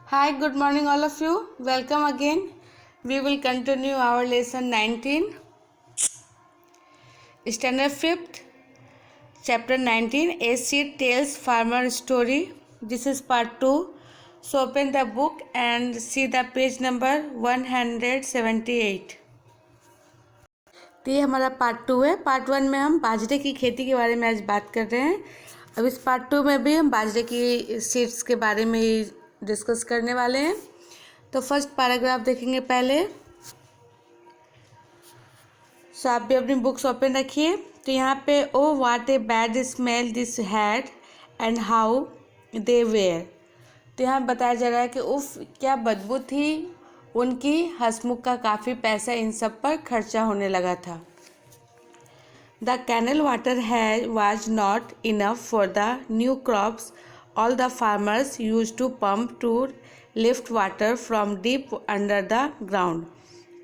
Hi, good morning, all of you. Welcome again. We will continue our lesson 19, Standard 5th, Chapter 19, A Seed Tells Farmer Story. This is part 2. So open the book and see the page number 178. तो ये हमारा part 2 है। Part 1 में हम बाजरे की खेती के बारे में आज बात कर रहे हैं। अब इस पार्ट 2 में भी हम बाजरे की सीड्स के बारे में ही डिस्कस करने वाले हैं। तो फर्स्ट पैराग्राफ देखेंगे पहले। सो आप भी अपनी बुक्स ओपन रखिए। तो यहाँ पे oh what a bad smell this had and how they were. तो यहाँ बताया जा रहा है कि उफ क्या बदबू थी उनकी, हंसमुख का काफ़ी पैसा इन सब पर खर्चा होने लगा था। The canal water was not enough for the new crops. All the farmers used to pump to lift water from deep under the ground.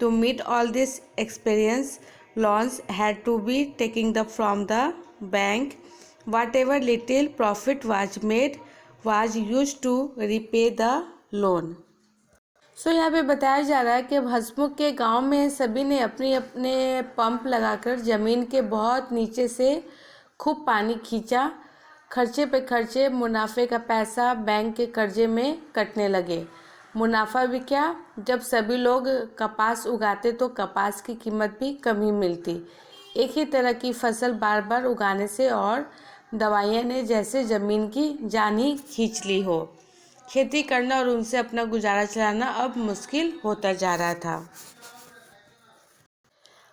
To meet all this expense, loans had to be taken from the bank. Whatever little profit was made was used to repay the loan. सो यहाँ पे बताया जा रहा है कि हंसमुख के गांव में सभी ने अपने अपने पंप लगाकर ज़मीन के बहुत नीचे से खूब पानी खींचा। खर्चे पे खर्चे, मुनाफे का पैसा बैंक के कर्जे में कटने लगे। मुनाफा भी क्या, जब सभी लोग कपास उगाते तो कपास की कीमत भी कम ही मिलती। एक ही तरह की फसल बार बार उगाने से और दवाइयाँ ने जैसे ज़मीन की जान ही खींच ली हो। खेती करना और उनसे अपना गुजारा चलाना अब मुश्किल होता जा रहा था।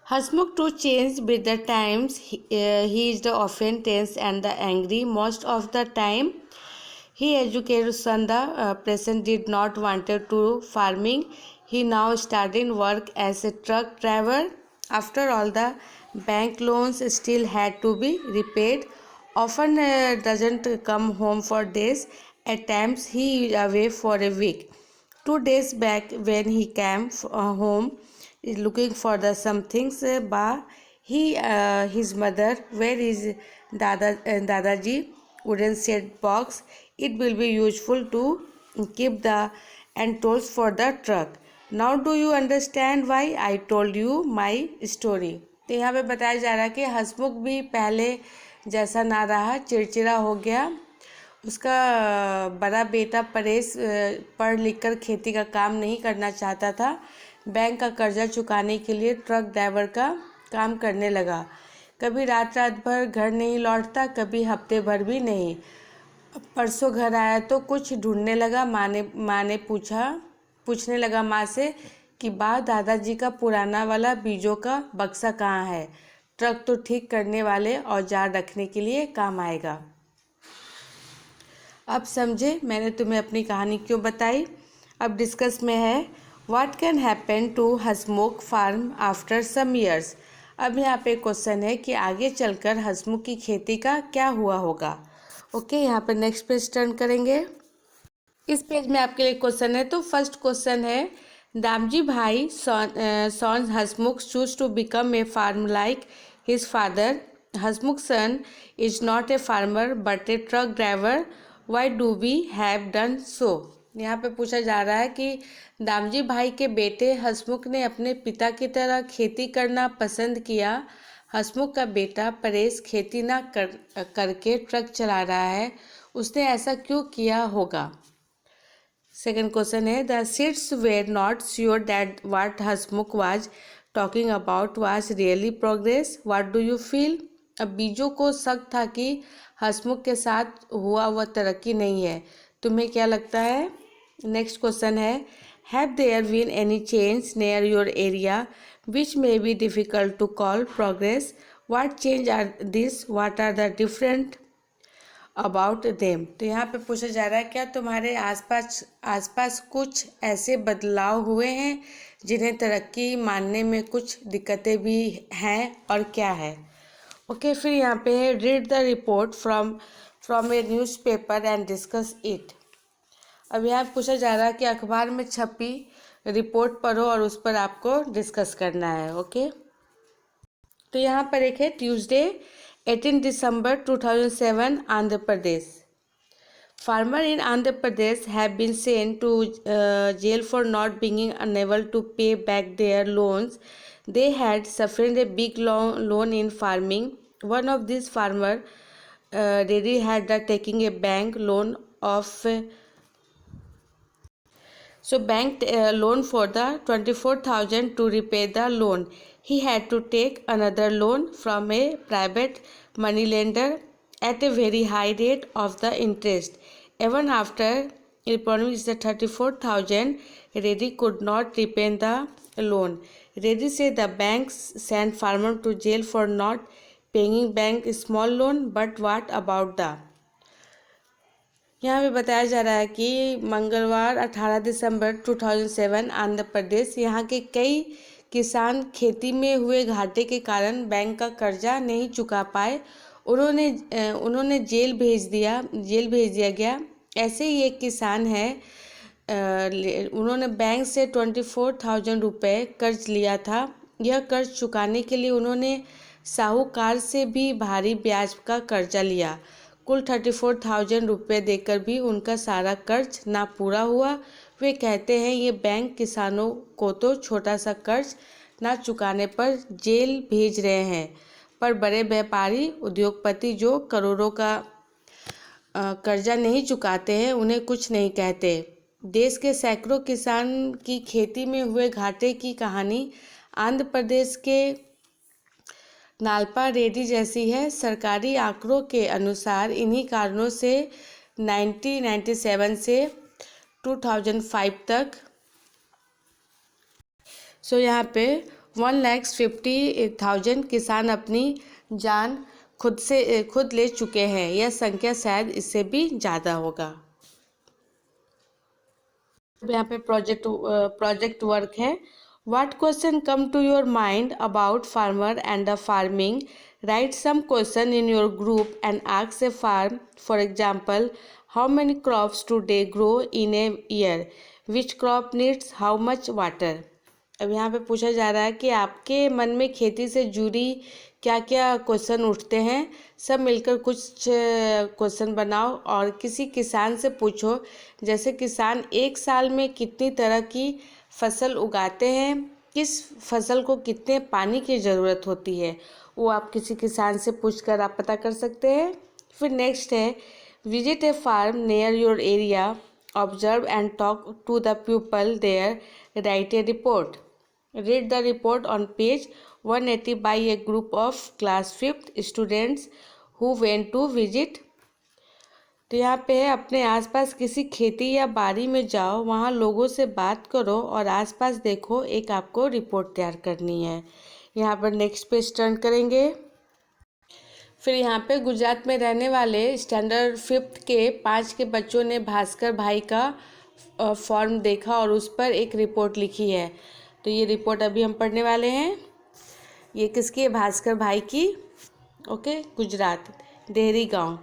Hansmukh too change with the times, he is the often tense and the angry most of the time. He educated son the present did not wanted to farming. He now started work as a truck driver. After all the bank loans still had to be repaid. Often doesn't come home for days. At times he is away for a week. 2 days back when he came home looking for the some things, his mother, where is Dadaji wooden set box? It will be useful to keep the tools for the truck. Now do you understand why I told you my story? तो यहाँ पे बताया जा रहा है कि हंसमुख भी पहले जैसा ना रहा, चिड़चिड़ा हो गया। उसका बड़ा बेटा परेश पढ़ लिख कर खेती का काम नहीं करना चाहता था। बैंक का कर्जा चुकाने के लिए ट्रक ड्राइवर का काम करने लगा। कभी रात रात भर घर नहीं लौटता, कभी हफ्ते भर भी नहीं। परसों घर आया तो कुछ ढूंढने लगा। माँ ने पूछने लगा माँ से कि बा दादाजी का पुराना वाला बीजों का बक्सा कहाँ है? ट्रक तो ठीक करने वाले औजार रखने के लिए काम आएगा। अब समझे मैंने तुम्हें अपनी कहानी क्यों बताई। अब डिस्कस में है what can happen to Hansmukh farm after some years. अब यहाँ पे क्वेश्चन है कि आगे चलकर हंसमुख की खेती का क्या हुआ होगा। ओके, यहाँ पे नेक्स्ट पेज टर्न करेंगे। इस पेज में आपके लिए क्वेश्चन है। तो फर्स्ट क्वेश्चन है, दामजी भाई son Hansmukh choose to become a farm like his father. Hansmukh son is not a farmer but a truck driver. Why do we have done so? यहाँ पे पूछा जा रहा है कि दामजी भाई के बेटे हंसमुख ने अपने पिता की तरह खेती करना पसंद किया। हंसमुख का बेटा परेश खेती ना करके ट्रक चला रहा है, उसने ऐसा क्यों किया होगा। सेकेंड क्वेश्चन है, the seeds were not sure that what Hansmukh was talking about was really progress. What do you feel. अब बीजों को शक था कि हंसमुख के साथ हुआ वह तरक्की नहीं है, तुम्हें क्या लगता है। नेक्स्ट क्वेश्चन है, have there been any change near your area which may be difficult to call progress. What change are this, what are the different about them. तो यहाँ पे पूछा जा रहा है क्या तुम्हारे आसपास कुछ ऐसे बदलाव हुए हैं जिन्हें तरक्की मानने में कुछ दिक्कतें भी हैं, और क्या है। ओके, फिर यहाँ पे है read the report from A newspaper and discuss it. अब यहाँ पूछा जा रहा है कि अखबार में छपी रिपोर्ट पढ़ो और उस पर आपको डिस्कस करना है। ओके, तो यहाँ पर एक है Tuesday 18 December 2007 Andhra Pradesh. Farmer in Andhra Pradesh have been sent to jail for not being unable to pay back their loans. They had suffered a big loan in farming. One of these farmer really had taking a bank loan of bank loan for the 24,000 to repay the loan. He had to take another loan from a private money lender at a very high rate of the interest. Even after repaying the 34,000, Reddy could not repay the loan. Reddy said the banks sent farmer to jail for not paying bank small loan. But what about the यहाँ पे बताया जा रहा है कि मंगलवार 18 दिसंबर 2007 आंध्र प्रदेश यहाँ के कई किसान खेती में हुए घाटे के कारण बैंक का कर्जा नहीं चुका पाए। उन्होंने जेल भेज दिया गया। ऐसे ही एक किसान है, उन्होंने बैंक से 24,000 रुपये कर्ज लिया था। यह कर्ज चुकाने के लिए उन्होंने साहूकार से भी भारी ब्याज का कर्जा लिया। कुल 34,000 रुपये देकर भी उनका सारा कर्ज ना पूरा हुआ। वे कहते हैं ये बैंक किसानों को तो छोटा सा कर्ज ना चुकाने पर जेल भेज रहे हैं, पर बड़े व्यापारी उद्योगपति जो करोड़ों का कर्जा नहीं चुकाते हैं उन्हें कुछ नहीं कहते। देश के सैकड़ों किसान की खेती में हुए घाटे की कहानी आंध्र प्रदेश के नालपा रेड्डी जैसी है। सरकारी आंकड़ों के अनुसार इन्हीं कारणों से 1997 से 2005 तक यहाँ पे 1,50,000 किसान अपनी जान खुद ले चुके हैं। यह संख्या शायद इससे भी ज़्यादा होगा। यहाँ पे प्रोजेक्ट वर्क है। What question come to your mind about farmer and the farming? Write some question in your group and ask a farm. For example, how many crops do they grow in a year? Which crop needs how much water? अब यहाँ पे पूछा जा रहा है कि आपके मन में खेती से जुड़ी क्या क्या क्वेश्चन उठते हैं। सब मिलकर कुछ क्वेश्चन बनाओ और किसी किसान से पूछो, जैसे किसान एक साल में कितनी तरह की फसल उगाते हैं, किस फसल को कितने पानी की ज़रूरत होती है, वो आप किसी किसान से पूछकर आप पता कर सकते हैं। फिर नेक्स्ट है visit a farm near your area, observe and talk to the people there, write a report, read the report on page 180 by a group of class 5th students who went to visit. तो यहाँ पे है अपने आसपास किसी खेती या बाड़ी में जाओ, वहाँ लोगों से बात करो और आसपास देखो। एक आपको रिपोर्ट तैयार करनी है। यहाँ पर नेक्स्ट पेज टर्न करेंगे। फिर यहाँ पे गुजरात में रहने वाले स्टैंडर्ड 5th के 5 के बच्चों ने भास्कर भाई का फॉर्म देखा और उस पर एक रिपोर्ट लिखी है। तो ये रिपोर्ट अभी हम पढ़ने वाले हैं। ये किसकी है? भास्कर भाई की। ओके, गुजरात, देहरी गांव।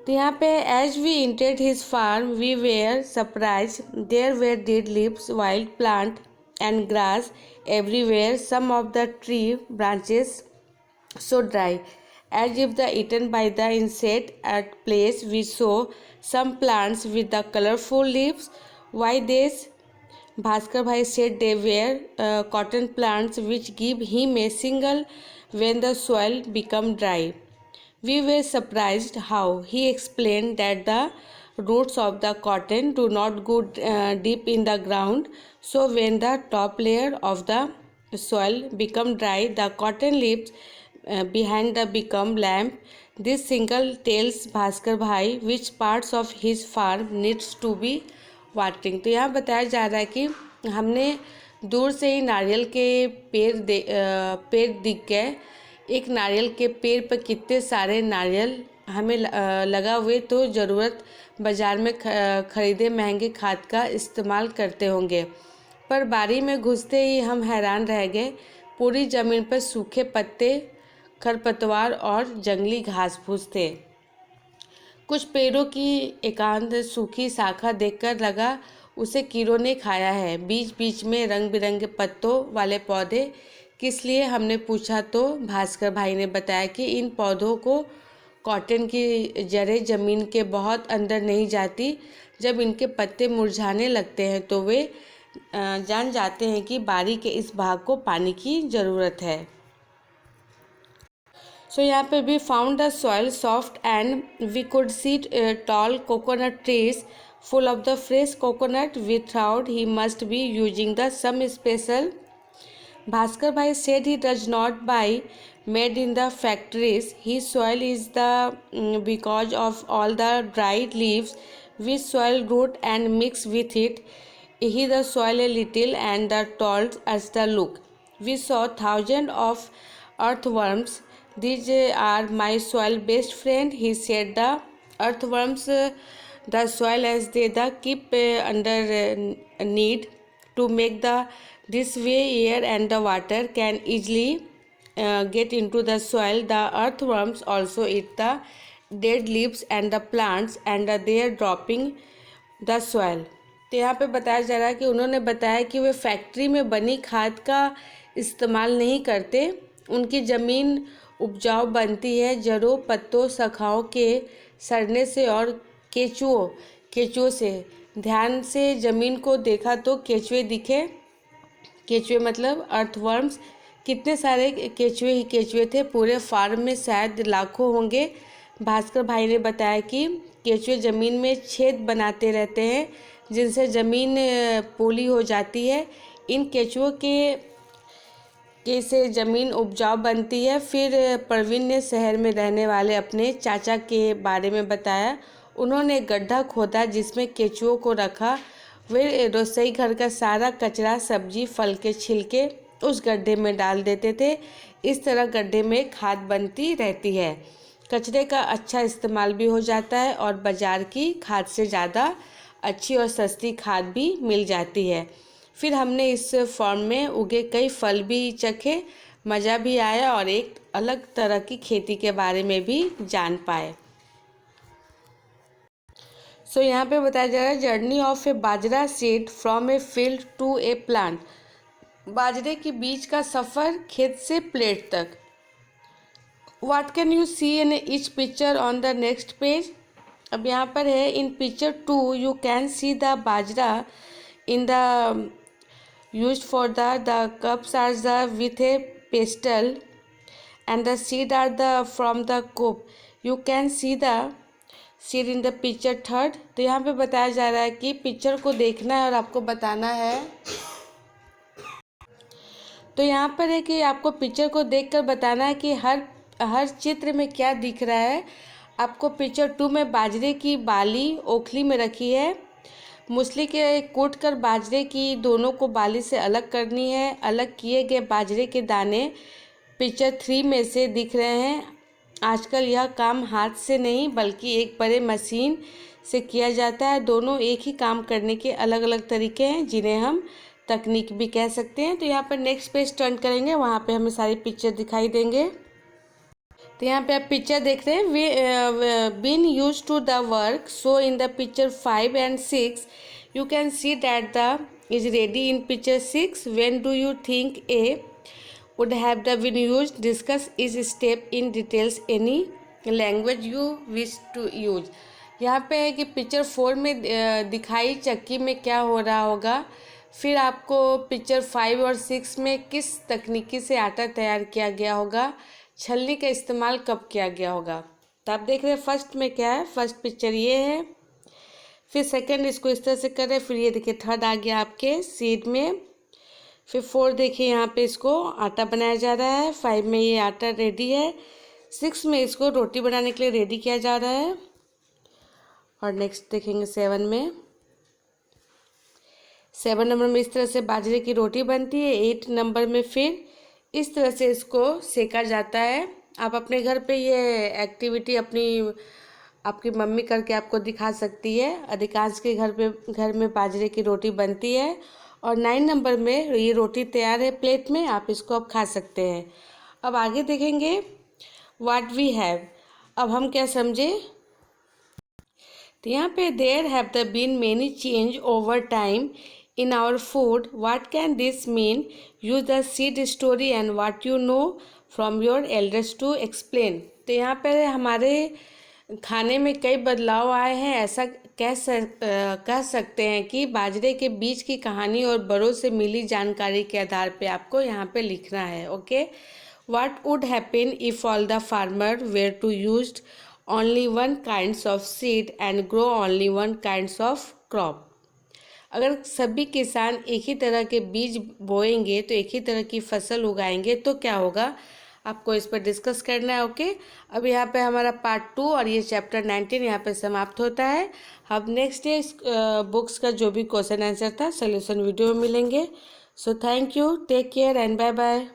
तो यहाँ पे as we entered his farm we were surprise, there were dead leaves, wild plant and grass everywhere, some of the tree branches so dry as if the eaten by the insect. At place we saw some plants with the colorful leaves. Why this? Bhaskar Bhai said they were cotton plants which give him a single when the soil become dry. We were surprised how he explained that the roots of the cotton do not go deep in the ground, so when the top layer of the soil become dry, the cotton leaves behind the become lamp. This single tells Bhaskar Bhai which parts of his farm needs to be watering. तो यहाँ बताया जा रहा है कि हमने दूर से ही नारियल के पेड़ दिख गए। एक नारियल के पेड़ पर कितने सारे नारियल हमें लगा हुए, तो ज़रूरत बाज़ार में खरीदे महंगे खाद का इस्तेमाल करते होंगे। पर बारी में घुसते ही हम हैरान रह गए। पूरी ज़मीन पर सूखे पत्ते, खरपतवार और जंगली घास फूस थे। कुछ पेड़ों की एकांत सूखी शाखा देखकर लगा उसे कीड़ों ने खाया है। बीच बीच में रंग बिरंगे पत्तों वाले पौधे किस लिए, हमने पूछा तो भास्कर भाई ने बताया कि इन पौधों को कॉटन की जड़ें ज़मीन के बहुत अंदर नहीं जाती। जब इनके पत्ते मुरझाने लगते हैं तो वे जान जाते हैं कि बारी के इस भाग को पानी की ज़रूरत है। सो यहाँ पे we found the soil soft and we could see tall coconut trees full of the fresh coconut. We thought he must be using the some special. Bhaskar Bhai said he does not buy made in the factories. His soil is the because of all the dried leaves which soil root and mix with it. He the soil a little and the told as the look. We saw thousands of earthworms. These are my soil best friend. He said the earthworms the soil as they the keep under need to make the this way air and the water can easily get into the soil. The earthworms also eat the dead leaves and the plants and they are dropping the soil. तो यहाँ पे बताया जा रहा है कि उन्होंने बताया कि वे फैक्ट्री में बनी खाद का इस्तेमाल नहीं करते। उनकी ज़मीन उपजाऊ बनती है जड़ों पत्तों शाखाओं के सड़ने से और केचुओं से। ध्यान से ज़मीन को देखा तो केचुए दिखे। केचुए मतलब अर्थवर्म्स। कितने सारे केचुए ही केचुए थे। पूरे फार्म में शायद लाखों होंगे। भास्कर भाई ने बताया कि केचुए ज़मीन में छेद बनाते रहते हैं जिनसे ज़मीन पोली हो जाती है। इन केचुओं के से ज़मीन उपजाऊ बनती है। फिर प्रवीण ने शहर में रहने वाले अपने चाचा के बारे में बताया। उन्होंने गड्ढा खोदा जिसमें केचुओं को रखा। वे रसोई घर का सारा कचरा सब्जी फल के छिलके उस गड्ढे में डाल देते थे। इस तरह गड्ढे में खाद बनती रहती है। कचरे का अच्छा इस्तेमाल भी हो जाता है और बाज़ार की खाद से ज़्यादा अच्छी और सस्ती खाद भी मिल जाती है। फिर हमने इस फार्म में उगे कई फल भी चखे। मज़ा भी आया और एक अलग तरह की खेती के बारे में भी जान पाए। सो यहाँ पे बताया जा रहा है journey of a bajra seed from a field to a plant. बाजरे के बीज का सफ़र खेत से प्लेट तक। What can you see in each picture on the next page. अब यहाँ पर है in picture 2 you can see the bajra in the used for the cups are the with a pestle and the seed are the from the cup. You can see the seed in the picture 3rd. तो यहाँ पे बताया जा रहा है कि picture को देखना है और आपको बताना है। तो यहाँ पर है कि आपको पिक्चर को देखकर बताना है कि हर चित्र में क्या दिख रहा है। आपको पिक्चर 2 में बाजरे की बाली ओखली में रखी है। मूसली के कूट कर बाजरे की दोनों को बाली से अलग करनी है। अलग किए गए बाजरे के दाने पिक्चर 3 में से दिख रहे हैं। आजकल यह काम हाथ से नहीं बल्कि एक बड़े मशीन से किया जाता है। दोनों एक ही काम करने के अलग अलग तरीके हैं जिन्हें हम तकनीक भी कह सकते हैं। तो यहाँ पर नेक्स्ट पेज टर्न करेंगे, वहाँ पे हमें सारी पिक्चर दिखाई देंगे। तो यहाँ पे आप पिक्चर देख रहे हैं been use to the work. So in the picture 5 and 6 you can see that the is ready in picture 6। When do you think a would have the been use. Discuss is step in details any language you wish to use. यहाँ पे है कि picture 4 में दिखाई चक्की में क्या हो रहा होगा। फिर आपको पिक्चर 5 और 6 में किस तकनीकी से आटा तैयार किया गया होगा, छलनी का इस्तेमाल कब किया गया होगा। तो आप देख रहे हैं फर्स्ट में क्या है। फर्स्ट पिक्चर ये है, फिर सेकंड इसको इस तरह से कर रहे हैं, फिर ये देखिए थर्ड आ गया आपके सीड में। फिर 4 देखिए यहाँ पे इसको आटा बनाया जा रहा है। 5 में ये आटा रेडी है। 6 में इसको रोटी बनाने के लिए रेडी किया जा रहा है। और नेक्स्ट देखेंगे 7 में। 7 नंबर में इस तरह से बाजरे की रोटी बनती है। 8 नंबर में फिर इस तरह से इसको सेका जाता है। आप अपने घर पे ये एक्टिविटी आपकी मम्मी करके आपको दिखा सकती है। अधिकांश के घर में बाजरे की रोटी बनती है। और 9 नंबर में ये रोटी तैयार है प्लेट में, आप इसको अब खा सकते हैं। अब आगे देखेंगे व्हाट वी हैव। अब हम क्या समझे। तो यहाँ पे there have the been many change over time in our food. What can this mean? Use the seed story and what you know from your elders to explain. तो यहाँ पर हमारे खाने में कई बदलाव आए हैं, ऐसा कह सकते हैं कि बाजरे के बीज की कहानी और बड़ों से मिली जानकारी के आधार पे आपको यहाँ पे लिखना है। Okay, what would happen if all the farmer were to used only one kinds of seed and grow only one kinds of crop. अगर सभी किसान एक ही तरह के बीज बोएंगे तो एक ही तरह की फसल उगाएंगे तो क्या होगा, आपको इस पर डिस्कस करना है। ओके, अब यहाँ पे हमारा पार्ट 2 और ये चैप्टर 19 यहाँ पे समाप्त होता है। अब नेक्स्ट डे इस बुक्स का जो भी क्वेश्चन आंसर था सोल्यूशन वीडियो में मिलेंगे। So thank you, take care and bye bye.